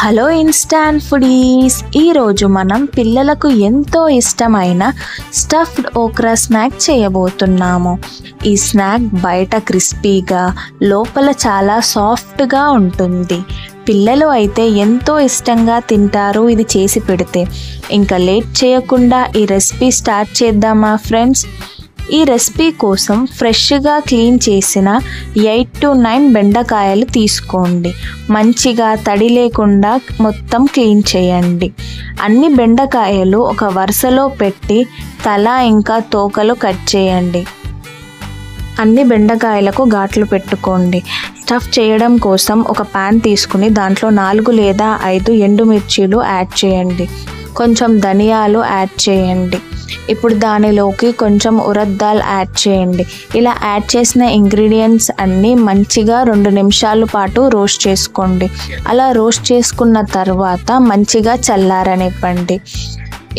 Hello instant foodies, ఈరోజు మనం పిల్లలకు ఎంతో ఇష్టమైన స్టఫ్డ్ ఓక్రా స్నాక్ చేయబోతున్నాము. ఈ స్నాక్ బయట క్రిస్పీగా లోపల చాలా సాఫ్ట్గా ఉంటుంది. పిల్లలు అయితే ఎంతో ఇష్టంగా తింటారు ఇది చేసి పెడితే. ఇంకా లేట్ చేయకుండా ఈ రెసిపీ స్టార్ట్ చేద్దామా ఫ్రెండ్స్? ఈ రెసిపీ కోసం ఫ్రెష్గా క్లీన్ చేసిన 8 to 9 బెండకాయలు తీసుకోండి. మంచిగా తడి లేకుండా మొత్తం క్లీన్ చేయండి. అన్ని బెండకాయలు ఒక వరుసలో పెట్టి తల ఇంకా తోకలు కట్ చేయండి. అన్ని బెండకాయలకు ఘాట్లు పెట్టుకోండి. స్టఫ్ చేయడం కోసం ఒక పాన్ తీసుకుని దాంట్లో 4 లేదా 5 ఎండుమిర్చీలు యాడ్ చేయండి. కొంచెం ధనియాలు యాడ్ చేయండి. ఇప్పుడు దానిలోకి కొంచెం ఉరద్ దాల్ యాడ్ చేయండి. ఇలా యాడ్ చేసిన ఇంగ్రీడియంట్స్ అన్నీ మంచిగా 2 నిమిషాల పాటు రోస్ట్ చేసుకోండి. అలా రోస్ట్ చేసుకున్న తర్వాత మంచిగా చల్లారనివ్వండి.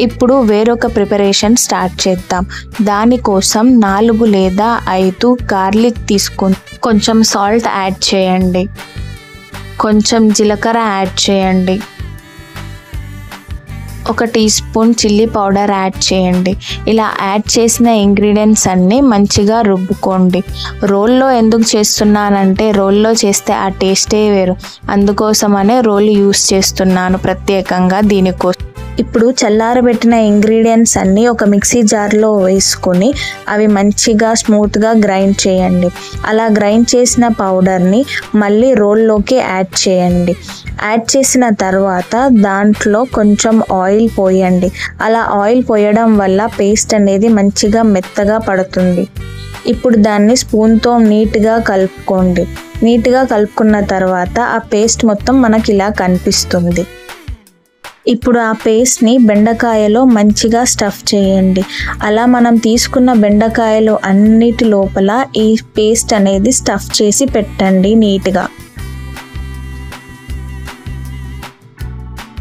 ఇప్పుడు వేరొక ప్రిపరేషన్ స్టార్ట్ చేద్దాం. దానికోసం 4 లేదా 5 గార్లిక్ తీసుకొని కొంచెం సాల్ట్ యాడ్ చేయండి. కొంచెం జీలకర్ర యాడ్ చేయండి. 1 teaspoon chilli powder add చేయండి. ఇలా యాడ్ చేసిన ఇంగ్రీడియంట్స్ అన్నీ మంచిగా రుబ్బుకోండి. రోల్లో ఎందుకు చేస్తున్నానంటే రోల్లో చేస్తే ఆ టేస్టే వేరు, అందుకోసమనే రోల్ యూస్ చేస్తున్నాను ప్రత్యేకంగా దీనికోసం. ఇప్పుడు చల్లారబెట్టిన ఇంగ్రీడియంట్స్ అన్నీ ఒక మిక్సీ జార్లో వేసుకొని అవి మంచిగా స్మూత్గా గ్రైండ్ చేయండి. అలా గ్రైండ్ చేసిన పౌడర్ని మళ్ళీ రోల్లోకి యాడ్ చేయండి. యాడ్ చేసిన తర్వాత దాంట్లో కొంచెం ఆయిల్ పోయండి. అలా ఆయిల్ పోయడం వల్ల పేస్ట్ అనేది మంచిగా మెత్తగా పడుతుంది. ఇప్పుడు దాన్ని స్పూన్తో నీట్గా కలుపుకోండి. నీట్గా కలుపుకున్న తర్వాత ఆ పేస్ట్ మొత్తం మనకి ఇలా కనిపిస్తుంది. ఇప్పుడు ఆ పేస్ట్ని బెండకాయలో మంచిగా స్టఫ్ చేయండి. అలా మనం తీసుకున్న బెండకాయలు అన్నిటి లోపల ఈ పేస్ట్ అనేది స్టఫ్ చేసి పెట్టండి నీట్గా.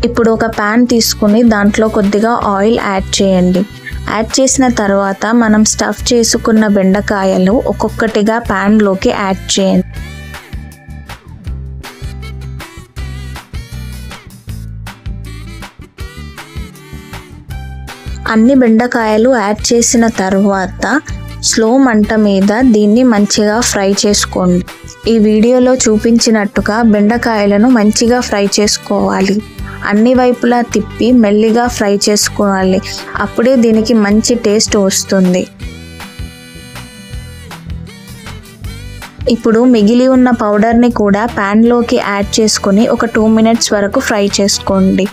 ఇప్పుడు ఒక ప్యాన్ తీసుకుని దాంట్లో కొద్దిగా ఆయిల్ యాడ్ చేయండి. యాడ్ చేసిన తర్వాత మనం స్టఫ్ చేసుకున్న బెండకాయలు ఒక్కొక్కటిగా ప్యాన్లోకి యాడ్ చేయండి. అన్ని బెండకాయలు యాడ్ చేసిన తర్వాత స్లో మంట మీద దీన్ని మంచిగా ఫ్రై చేసుకోండి. ఈ వీడియోలో చూపించినట్టుగా బెండకాయలను మంచిగా ఫ్రై చేసుకోవాలి. అన్ని వైపులా తిప్పి మెల్లిగా ఫ్రై చేసుకోవాలి. అప్పుడే దీనికి మంచి టేస్ట్ వస్తుంది. ఇప్పుడు మిగిలి ఉన్న పౌడర్ని కూడా ప్యాన్లోకి యాడ్ చేసుకొని ఒక 2 minutes వరకు ఫ్రై చేసుకోండి.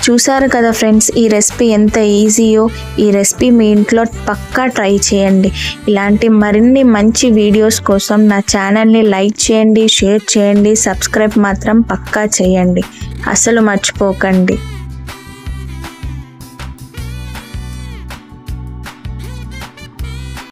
చూసారు కదా ఫ్రెండ్స్, ఈ రెసిపీ ఎంత ఈజీయో. ఈ రెసిపీ మీ ఇంట్లో పక్కా ట్రై చేయండి. ఇలాంటి మరిన్ని మంచి వీడియోస్ కోసం నా ఛానల్ని లైక్ చేయండి, షేర్ చేయండి, సబ్స్క్రైబ్ మాత్రం పక్కా చేయండి. అసలు మర్చిపోకండి.